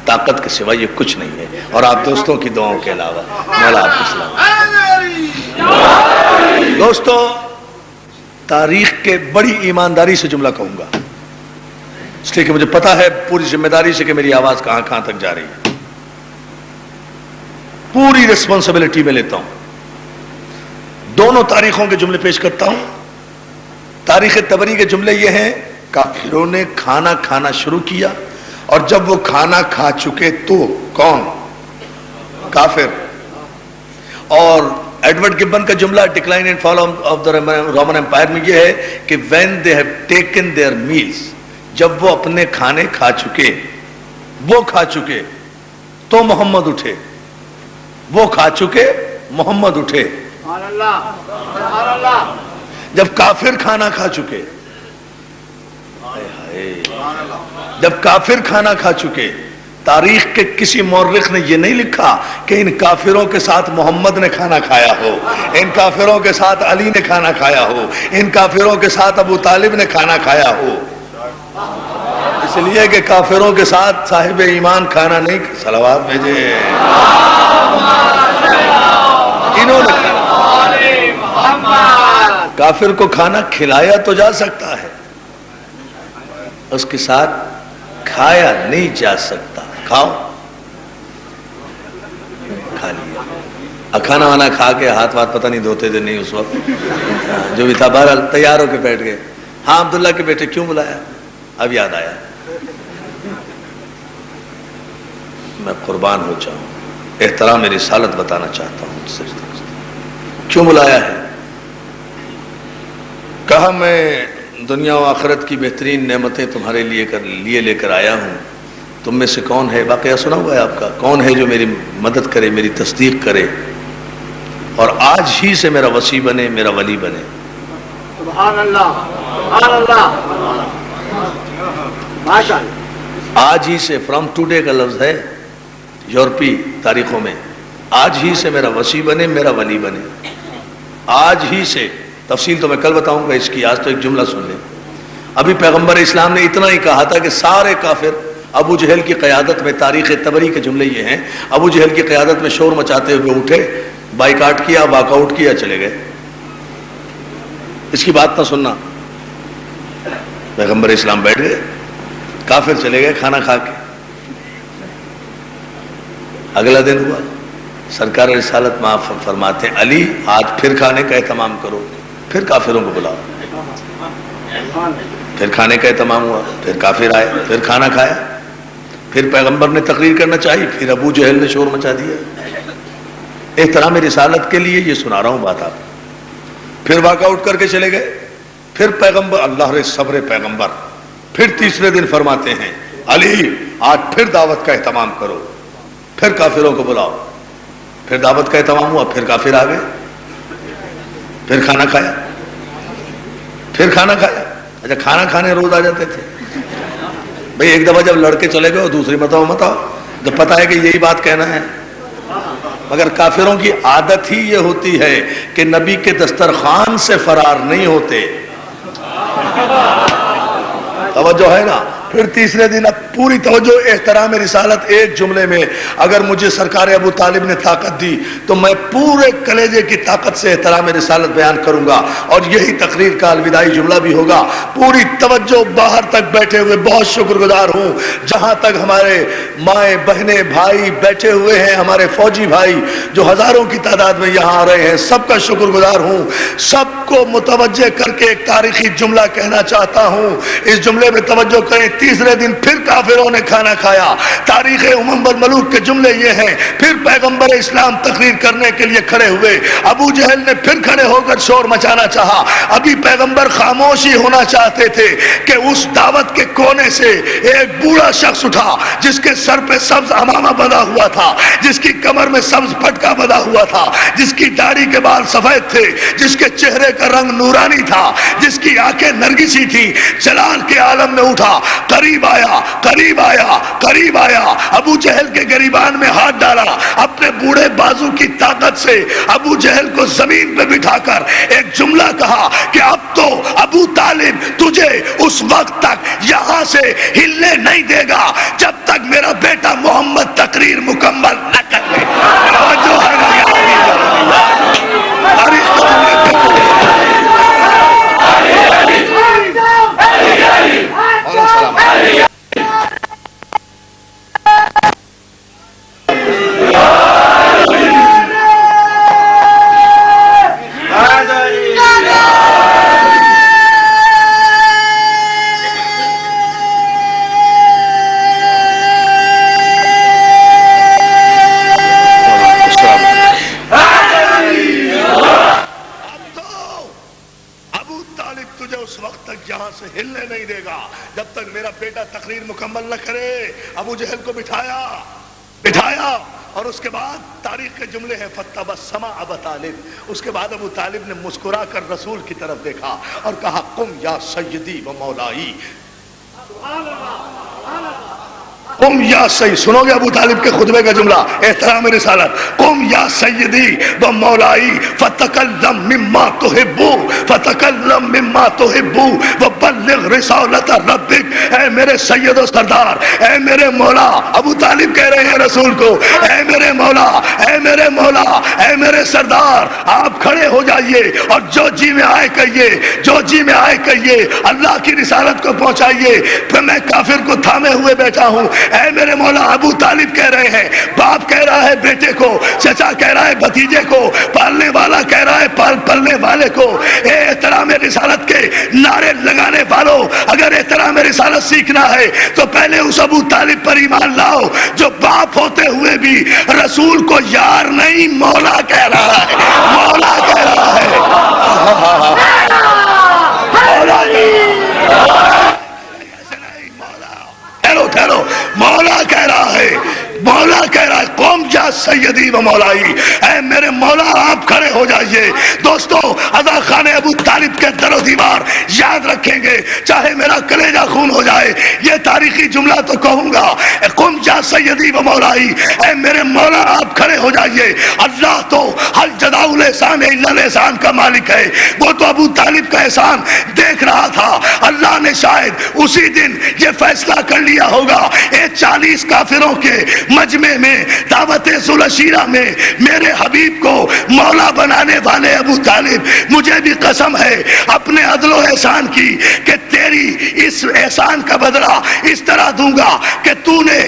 طاقت کے سوا یہ کچھ نہیں ہے، اور آپ دوستوں کی دعاؤں کے علاوہ. مولا آپ کی سلام. دوستو تاریخ کے بڑی ایمانداری سے جملہ کہوں گا، اس لیے کہ مجھے پتا ہے پوری ذمہ داری سے کہ میری آواز کہاں کہاں تک جا رہی ہے. پوری ریسپانسبلٹی میں لیتا ہوں. دونوں تاریخوں کے جملے پیش کرتا ہوں. تاریخ طبری کے جملے یہ ہیں، کافروں نے کھانا کھانا شروع کیا، اور جب وہ کھانا کھا چکے تو کون؟ کافر. اور ایڈورڈ گبن کا جملہ Decline and Fall of the Roman Empire میں یہ ہے کہ when they have taken their meals، جب وہ اپنے کھانے کھا چکے تو محمد اٹھے. وہ کھا چکے محمد اٹھے. جب کافر کھانا کھا چکے، جب کافر کھانا کھا چکے، تاریخ کے کسی مورخ نے یہ نہیں لکھا کہ ان کافروں کے ساتھ محمد نے کھانا کھایا ہو، ان کافروں کے ساتھ علی نے کھانا کھایا ہو، ان کافروں کے ساتھ ابو طالب نے کھانا کھایا ہو. اس لیے کہ کافروں کے ساتھ صاحب ایمان کھانا نہیں. صلوات بھیجے. انہوں نے کافر کو کھانا کھلایا تو جا سکتا ہے، اس کے ساتھ کھایا نہیں جا سکتا. کھاؤ، کھا لیا. کھانا وانا کھا کے ہاتھ پتہ نہیں دھوتے تھے نہیں اس وقت، جو بھی تھا بہرحال تیار ہو کے بیٹھ گئے. ہاں عبداللہ کے بیٹے کیوں بلایا؟ اب یاد آیا. میں قربان ہو جاؤں، احترام رسالت بتانا چاہتا ہوں. کیوں بلایا ہے؟ کہا میں دنیا و آخرت کی بہترین نعمتیں تمہارے لیے لے کر آیا ہوں. تم میں سے کون ہے، واقعہ سنا ہوا ہے آپ کا، کون ہے جو میری مدد کرے، میری تصدیق کرے اور آج ہی سے میرا وصی بنے، میرا ولی بنے. سبحان اللہ، سبحان اللہ، ماشاء اللہ. آج ہی سے، فرام ٹوڈے کا لفظ ہے یورپی تاریخوں میں. آج ہی سے میرا وصی بنے، میرا ولی بنے. آج ہی سے. تفصیل تو میں کل بتاؤں گا اس کی، آج تو ایک جملہ سن لیں. ابھی پیغمبر اسلام نے اتنا ہی کہا تھا کہ سارے کافر ابو جہل کی قیادت میں، تاریخ طبری کے جملے یہ ہیں، ابو جہل کی قیادت میں شور مچاتے ہوئے اٹھے، بائیکاٹ کیا، واک آؤٹ کیا، چلے گئے. اس کی بات نہ سننا. پیغمبر اسلام بیٹھ گئے، کافر چلے گئے کھانا کھا کے. اگلا دن ہوا، سرکار رسالت معاف فرماتے ہیں علی آج پھر کھانے کا اہتمام کرو. پھر کافروں کو بلاؤ. پھر کھانے کا اہتمام ہوا، پھر کافر آئے، پھر کھانا کھایا. پھر پیغمبر نے تقریر کرنا چاہی، پھر ابو جہل نے شور مچا دیا. احترام رسالت کے لیے یہ سنا رہا ہوں بات آپ. پھر واک آؤٹ کر کے چلے گئے. پھر پیغمبر، اللہ رے صبر پیغمبر، پھر تیسرے دن فرماتے ہیں علی آج پھر دعوت کا اہتمام کرو، پھر کافروں کو بلاؤ. پھر دعوت کا اہتمام ہوا، پھر کافر آ گئے، پھر کھانا کھایا، پھر کھانا کھایا. اچھا کھانا کھانے روز آ جاتے تھے بھئی؟ ایک دفعہ جب لڑکے چلے گئے دوسری مت آؤ، جب پتا ہے کہ یہی بات کہنا ہے. مگر کافروں کی عادت ہی یہ ہوتی ہے کہ نبی کے دسترخوان سے فرار نہیں ہوتے. توجہ ہے نا؟ پھر تیسرے دن اب پوری توجہ احترام رسالت ایک جملے میں، اگر مجھے سرکار ابو طالب نے طاقت دی تو میں پورے کلیجے کی طاقت سے احترام رسالت بیان کروں گا، اور یہی تقریر کا الوداعی جملہ بھی ہوگا۔ پوری توجہ، باہر تک بیٹھے ہوئے بہت شکر گزار ہوں، جہاں تک ہمارے مائیں بہنیں بھائی بیٹھے ہوئے ہیں، ہمارے فوجی بھائی جو ہزاروں کی تعداد میں یہاں آ رہے ہیں، سب کا شکر گزار ہوں۔ سب کو متوجہ کر کے ایک تاریخی جملہ کہنا چاہتا ہوں، اس جملے میں توجہ کریں۔ تیسرے دن پھر کافروں نے کھانا کھایا۔ تاریخ امم الملوک کے جملے یہ ہیں، پھر پیغمبر اسلام تقریر کرنے کے لیے کھڑے ہوئے، ابو جہل نے پھر کھڑے ہو کر شور مچانا چاہا۔ ابھی پیغمبر خاموش ہی ہونا چاہتے تھے کہ اس دعوت کے کونے سے ایک بوڑھا شخص اٹھا، جس کے سر پہ سبز امامہ بندھا ہوا تھا، جس کی کمر میں سبز پٹکا بندھا ہوا تھا، جس کی داڑھی کے بال سفید تھے، جس کے چہرے کا رنگ نورانی تھا، جس کی آنکھیں نرگسی تھی، جلال کے عالم میں اٹھا، قریب آیا، قریب آیا، قریب آیا، ابو جہل کے گریبان میں ہاتھ ڈالا، اپنے بوڑھے بازو کی طاقت سے ابو جہل کو زمین پہ بٹھا کر ایک جملہ کہا کہ اب تو ابو طالب تجھے اس وقت تک یہاں سے ہلنے نہیں دے گا جب تک میرا بیٹا محمد تقریر مکمل نہ کر لے۔ توجہ ہے نا یار؟ تاریخ کا جملہ دیکھو۔ ہلنے نہیں دے گا جب تک میرا بیٹا تقریر مکمل نہ کرے۔ ابو جہل کو بٹھایا اور اس کے بعد تاریخ کے جملے ہیں فتبسم ابو طالب۔ اس کے بعد ابو طالب نے مسکرا کر رسول کی طرف دیکھا اور کہا قم یا سیدی و مولائی، قم یا سید۔ سنو گے ابو طالب کے خطبے کا جملہ احترام رسالت، قم یا سیدی و مولائی فتکلم مما تحب، فتکلم مما تحب وبلغ رسالت ربک۔ اے میرے سید و سردار، اے میرے مولا، ابو طالب کہہ رہے ہیں رسول کو، اے میرے مولا، اے میرے مولا، اے میرے سردار، آپ کھڑے ہو جائیے اور جو جی میں آئے کہیے، جو جی میں آئے کہیے، اللہ کی رسالت کو پہنچائیے۔ پھر میں کافر کو تھامے ہوئے بیٹھا ہوں۔ اے میرے مولا، ابو طالب کہہ رہے ہیں، باپ کہہ رہا ہے بیٹے کو، چچا کہہ رہا ہے بھتیجے کو، پالنے والا کہہ رہا ہے پلنے والے کو۔ اے احترام رسالت کے نعرے لگانے والوں، اگر احترام رسالت سیکھنا ہے تو پہلے اس ابو طالب پر ایمان لاؤ جو باپ ہوتے ہوئے بھی رسول کو یار نہیں مولا کہہ رہا ہے، مولا کہہ رہا ہے، مولا ٹھہرو، مولا کہہ رہا ہے، مولا کہہ رہا ہے قوم یا سیدی و مولائی، اے میرے مولا آپ کھڑے ہو جائیے۔ دوستو، عزا خان ابو طالب کے در و دیوار یاد رکھیں گے، چاہے میرا کلیجہ خون ہو جائے، یہ تاریخی جملہ تو کہوں گا، قوم یا سیدی و مولائی، اے میرے مولا آپ کھڑے ہو جائیے۔ اللہ تو حل جزاء الاحسان الا الاحسان کا مالک ہے، وہ تو ابو طالب کا احسان دیکھ رہا تھا۔ اللہ نے شاید اسی دن یہ فیصلہ کر لیا ہوگا، اے 40 کافروں کے مجمع میں، دعوت ذوالعشیرہ میں، میرے حبیب کو مولا بنانے والے ابو طالب، مجھے بھی قسم ہے اپنے عدل و احسان کی کہ تیری اس احسان کا بدلہ اس طرح دوں گا کہ تو نے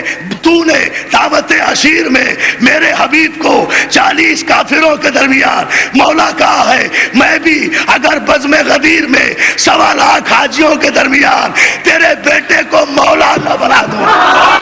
دعوت عشیر میں میرے حبیب کو 40 کافروں کے درمیان مولا کہا ہے، میں بھی اگر بزم غدیر میں 1.25 لاکھ حاجیوں کے درمیان تیرے بیٹے کو مولا نہ بنا دوں۔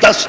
10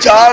4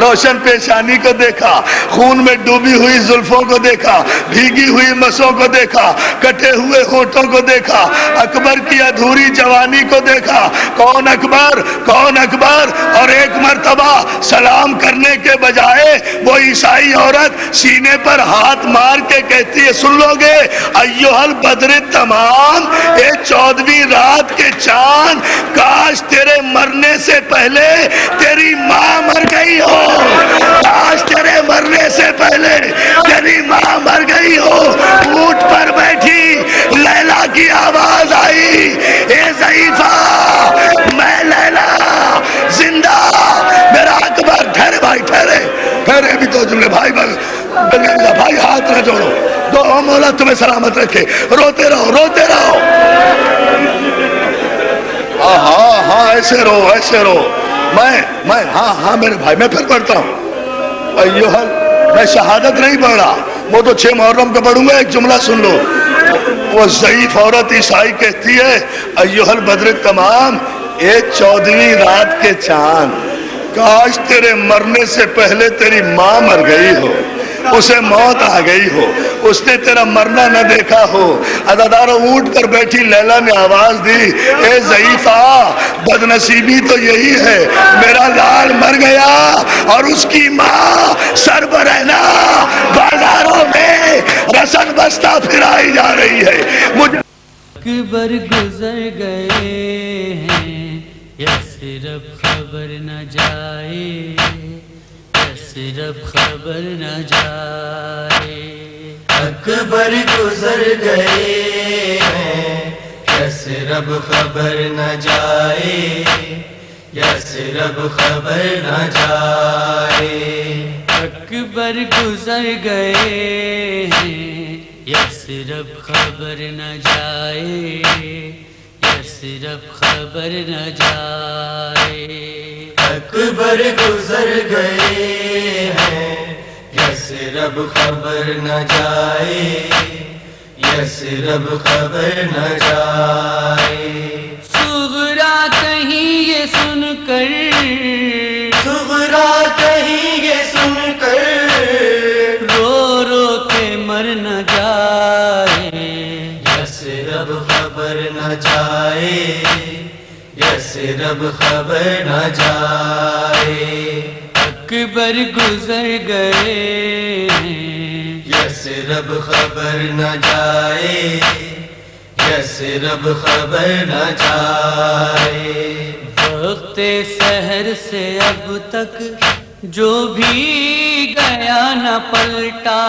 روشن پیشانی کو دیکھا، خون میں ڈوبی ہوئی زلفوں کو دیکھا، بھیگی ہوئی مسوں کو دیکھا، کٹے ہوئے ہونٹوں کو دیکھا، اکبر کی ادھوری جوانی کو دیکھا۔ کون اکبر؟ کون اکبر؟ اور ایک مرتبہ سلام کرنے کے بجائے وہ عیسائی عورت سینے پر ہاتھ مار کے کہتی ہے، سن لو گے، ایھا البدر تمام، اے 14ویں رات کے چاند، کاش تیرے مرنے سے پہلے تیری ماں مر گئی ہو، کاش تیرے مرنے سے پہلے تیری ماں مر گئی ہو۔ اونٹ پر بیٹھی لیلا کی آواز آئی، اے ضعیفہ، میں لیلا زندہ، میرا اکبر۔ ٹھہرے بھائی، ٹھہرے ٹھہرے، بھی تو جملے بھائی بھائی ہاتھ نہ جوڑو، دو مولا تمہیں سلامت رکھے، روتے رہو روتے رہو۔ ہاں ہاں ایسے رہو ایسے رہو۔ میں ہاں میرے بھائی، میں پھر پڑھتا ہوں۔ میں شہادت نہیں پڑھ رہا، وہ تو 6 محرم کو پڑھوں گا۔ ایک جملہ سن لو، وہ ضعیف عورت عیسائی کہتی ہے، ایھا البدر تمام، اے 14ویں رات کے چاند، کاش تیرے مرنے سے پہلے تیری ماں مر گئی ہو، اسے موت آ گئی ہو، اس نے تیرا مرنا نہ دیکھا ہو۔ عزادارو، اونٹ پر بیٹھی لیلا نے آواز دی، اے ضعیفہ، بدنصیبی تو یہی ہے، میرا لال مر گیا اور اس کی ماں سربرہنا بازاروں میں رسن بستہ پھرائی جا رہی ہے۔ مجھے اکبر گزر گئے ہیں، یثرب خبر نہ جائے، یثرب خبر نہ جائے۔ اکبر گزر گئے ہیں، یثرب خبر نہ جائے، یثرب خبر نہ جائے۔ اکبر گزر گئے ہیں، یثرب خبر نہ جائے، یثرب خبر نہ جائے۔ اکبر گزر گئے ہیں، یثرب خبر نہ جائے، یثرب خبر نہ جائے۔ صغرا کہیں یہ سن کر، صغرا کہیں یہ سن کر، رو رو کے مر نہ جائے، یثرب خبر نہ جائے، یثرب خبر نہ جائے۔ اکبر گزر گئے ہیں، یثرب خبر نہ جائے، یثرب خبر نہ جائے۔ وقت سحر سے اب تک جو بھی گیا نہ پلٹا،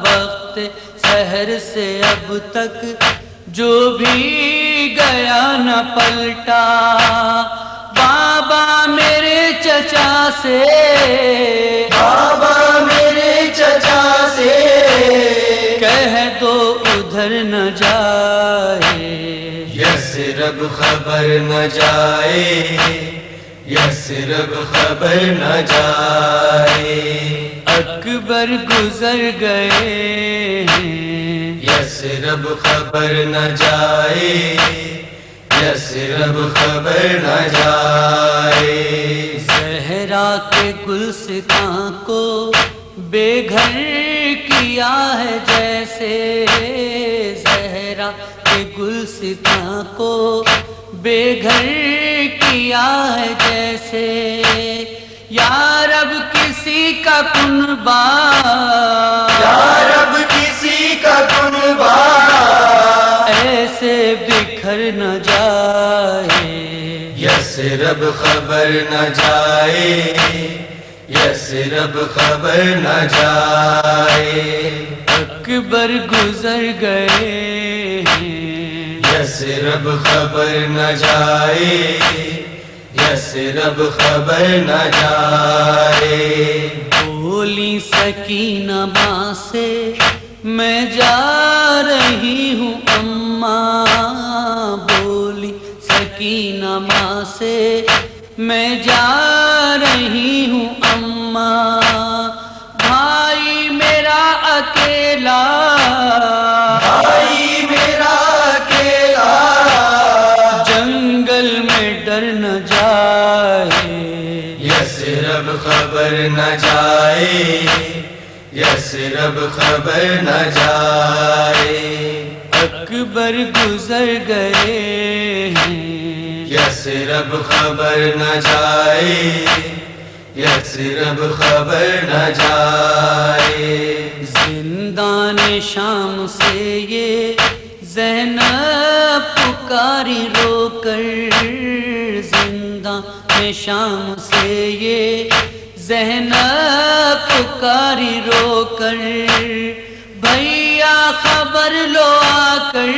وقت سحر سے اب تک جو بھی گیا نہ پلٹا۔ بابا میرے چچا سے، بابا میرے چچا سے، کہہ دو ادھر نہ جائے، یثرب خبر نہ جائے، یثرب خبر نہ جائے۔ اکبر گزر گئے ہیں، یثرب خبر نہ جائے، یثرب خبر نہ جائے۔ زہرا کے گلستاں کو بے گھر کیا ہے جیسے، زہرا کے گلستاں کو بے گھر کیا ہے جیسے۔ یا رب کسی کا کنبہ، یا رب کسی کا کنبہ، ایسے بکھر نہ جائے، یثرب خبر نہ جائے، یثرب خبر نہ جائے۔ اکبر گزر گئے ہیں، یثرب خبر نہ جائے، یثرب خبر نہ جائے۔ بولی سکینہ ماں سے، میں جا رہی ہوں اماں، بولی سکینہ ماں سے، میں جا رہی ہوں اماں۔ بھائی میرا اکیلا، بھائی میرا اکیلا، جنگل میں ڈر نہ جائے، یثرب خبر نہ جائے، یثرب خبر نہ جائے، اکبر گزر گئے ہیں، یثرب خبر نہ جائے، یثرب خبر نہ جائے، زندان شام سے یہ زینب پکاری رو کر، زندان شام سے یہ زینب پکاری رو کر، بھیا خبر لو آ کر،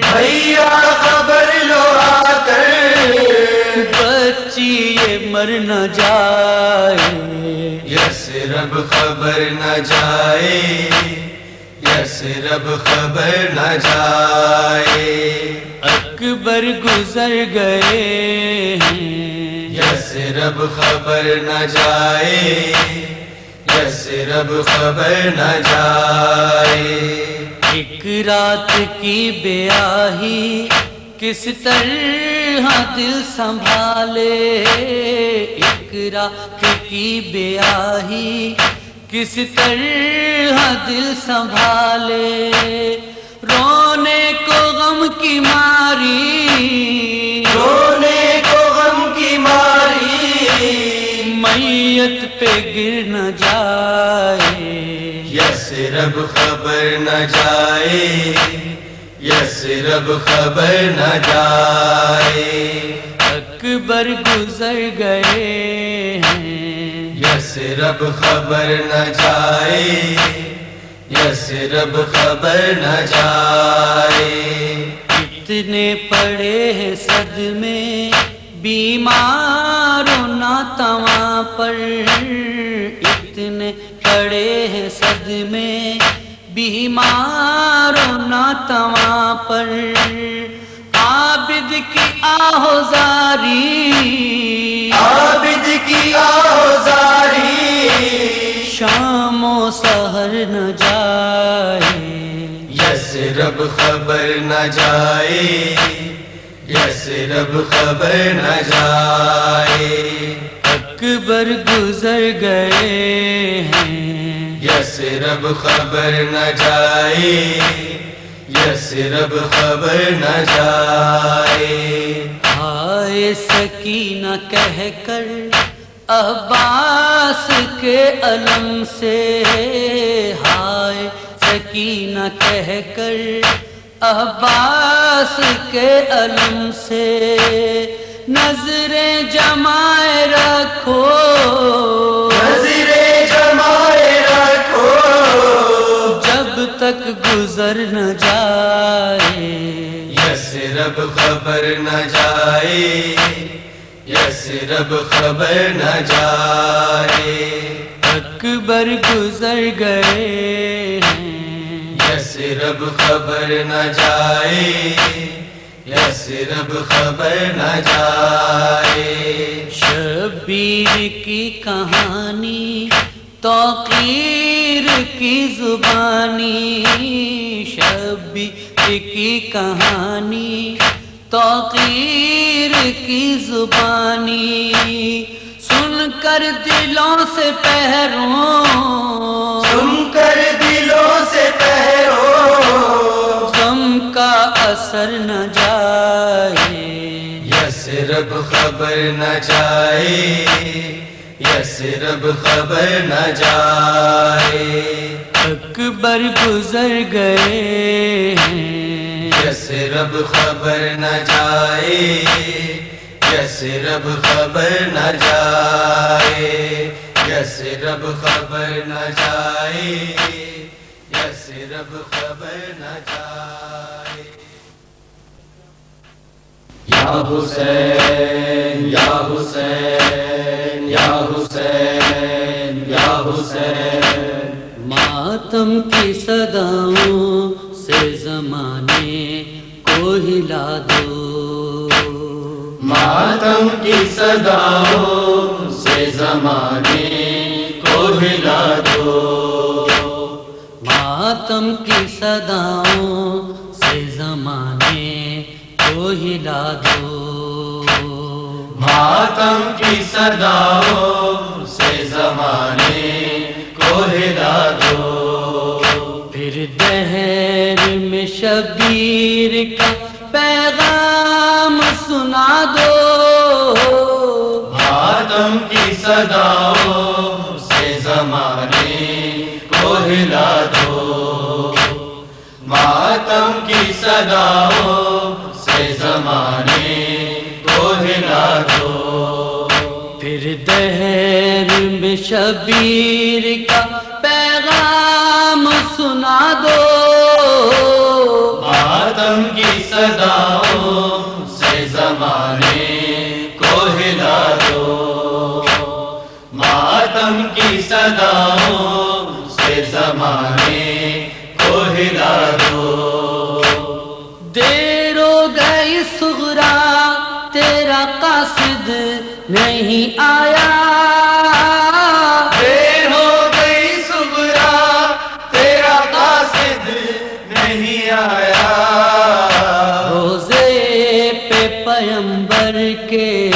بھیا خبر لو آ کر، بچی یہ مر نہ جائے، یثرب خبر نہ جائے، یثرب خبر نہ جائے، اکبر گزر گئے ہیں، یثرب خبر نہ جائے، یثرب خبر نہ جائے، ایک رات کی بیاہی کس طرح دل سنبھالے، ایک رات کی بیاہی کس طرح دل سنبھالے، رونے کو غم کی ماری، رونے کو غم کی ماری، میت پہ گر نہ جائے، یثرب خبر نہ جائے، یثرب خبر نہ جائے، اکبر گزر گئے ہیں، یثرب خبر نہ جائے، یثرب خبر نہ جائے، اتنے پڑے ہیں صدمے بیماروں ناتواں پر، اتنے پڑے ہیں صدمے بیماروں ناتواں پر، عابد کی آہوزاری، عابد کی آہوزاری، شام و سحر نہ جائے، یثرب خبر نہ جائے، یثرب خبر نہ جائے، اکبر گزر گئے ہیں، یثرب خبر نہ جائے، یثرب خبر نہ جائے، آئے سکینہ کہہ کر عباس کے علم سے، ہائے سکینہ کہہ کر عباس کے علم سے، نظریں جمائے رکھو، نظریں جمائے رکھو، جب تک گزر نہ جائے، یثرب خبر نہ جائے، یثرب خبر نہ جائے، اکبر گزر گئے ہیں، یثرب خبر نہ جائے، یثرب خبر نہ جائے، شبیر کی کہانی توقیر کی زبانی، شبیر کی کہانی توقیر کی زبانی، سن کر دلوں سے پہروں، سن کر دلوں سے پہرو، غم کا اثر نہ جائے، یثرب خبر نہ جائے، یثرب خبر نہ جائے، اکبر گزر گئے ہیں، یثرب خبر نہ جائے، یثرب خبر نہ جائے، یثرب خبر نہ جائے، یثرب خبر نہ جائے، یا حسین یا حسین یا حسین یا حسین، ماتم کی صداؤں سے زمانے کو ہلا دو، ماتم کی صداؤں سے زمانے کو ہلا دو، ماتم کی صداؤں سے زمانے کو ہلا دو، ماتم ماتم کی صداؤں سے زمانے کو ہلا دو، پھر دہر میں شبیر کا پیغام سنا دو، ماتم کی صداؤں سے زمانے کو ہلا دو، ماتم کی صداؤں سے زمانے کو ہلا دو، پھر دہر میں شبیر کا پیغام سنا دو، ماتم کی صداؤں سے زمانے کو ہلا دو، ماتم کی صداؤں سے زمانے کو ہلا دو، دیر ہو گئی صغرا تیرا قاصد نہیں آیا، دیر ہو گئی صغرا تیرا قاصد نہیں آیا، روزے پہ پیمبر کے،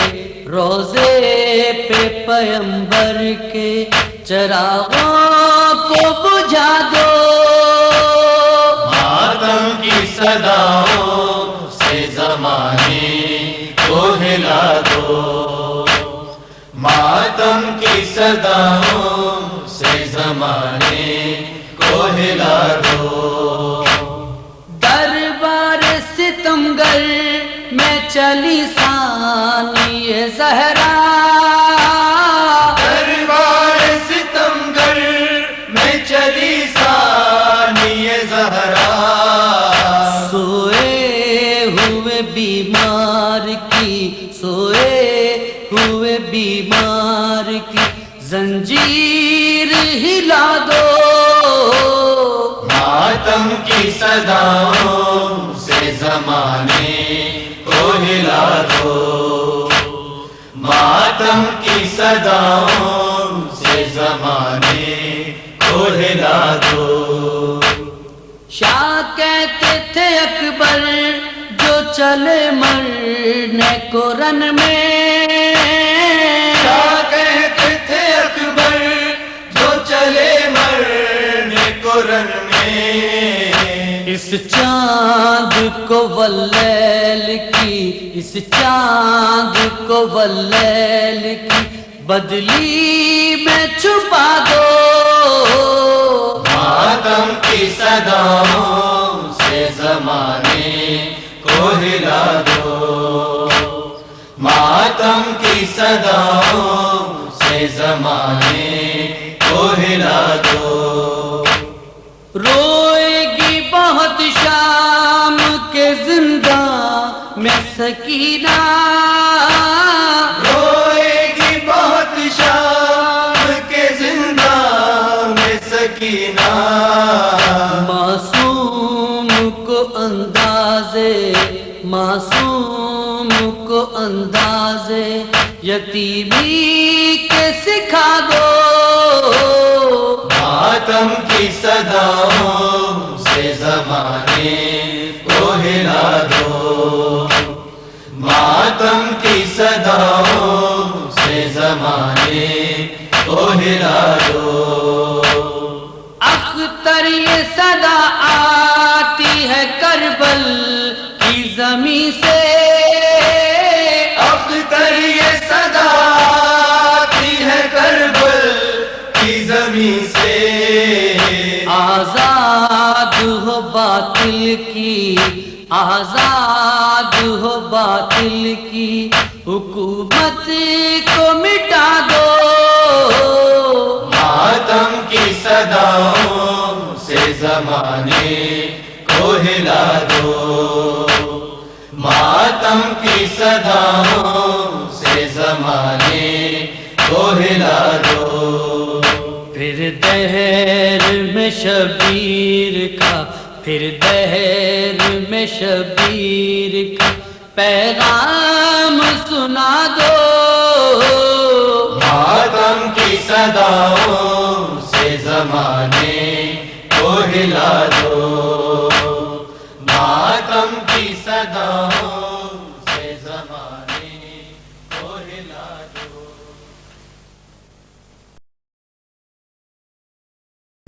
روزے پہ پیمبر کے چراغوں کو بجھا دو، ماتم کی صداؤں سے زمانے کو ہلا دو، ماتم کی صداؤں سے زمانے کو ہلا دو، دربار ستمگر میں چلی ثانی زہرا، دربار ستمگر میں چلی ثانی زہرا، سوئے ہوئے بیمار کی، سوئے ہوئے بیمار کی زنجیر ہلا دو، ماتم کی صداؤں سے زمانے کو ہلا دو، ماتم کی صداؤں سے زمانے کو ہلا دو، شاہ کہتے تھے اکبر جو چلے مرنے کو رن میں، کیا کہتے تھے اکبر جو چلے مرنے کو رن میں، اس چاند کو واللیل کی، اس چاند کو واللیل کی بدلی میں چھپا دو، ماتم کی صداؤں سے زمانے کو ہلا دو، ماتم کی صداؤں سے زمانے کو ہلا دو، روئے گی بہت شام کے زنداں میں سکینہ، روئے گی بہت شام کے زنداں میں سکینہ، معصوم کو اندازے، معصوم کو اندازے یتیمی کے سکھا دو، ماتم کی صداؤں سے زمانے کو ہلا دو، ماتم کی صداؤں سے زمانے کو ہلا دو، اختر یہ صدا آتی ہے کربل کی زمین سے، اختر یہ صدا آتی ہے کربل کی زمین سے، آزاد ہو باطل کی، آزاد ہو باطل کی حکومت کو مٹا دو، ماتم کی صداؤں سے زمانے کو ہلا دو، ماتم کی صداؤں سے زمانے کو ہلا دو، پھر دہر میں شبیر کا، پھر دہر میں شبیر کا پیغام سنا دو، ماتم کی صداؤں سے زمانے کو ہلا دو، ماتم کی صداؤں سے زمانے کو ہلا دو۔ ملا جو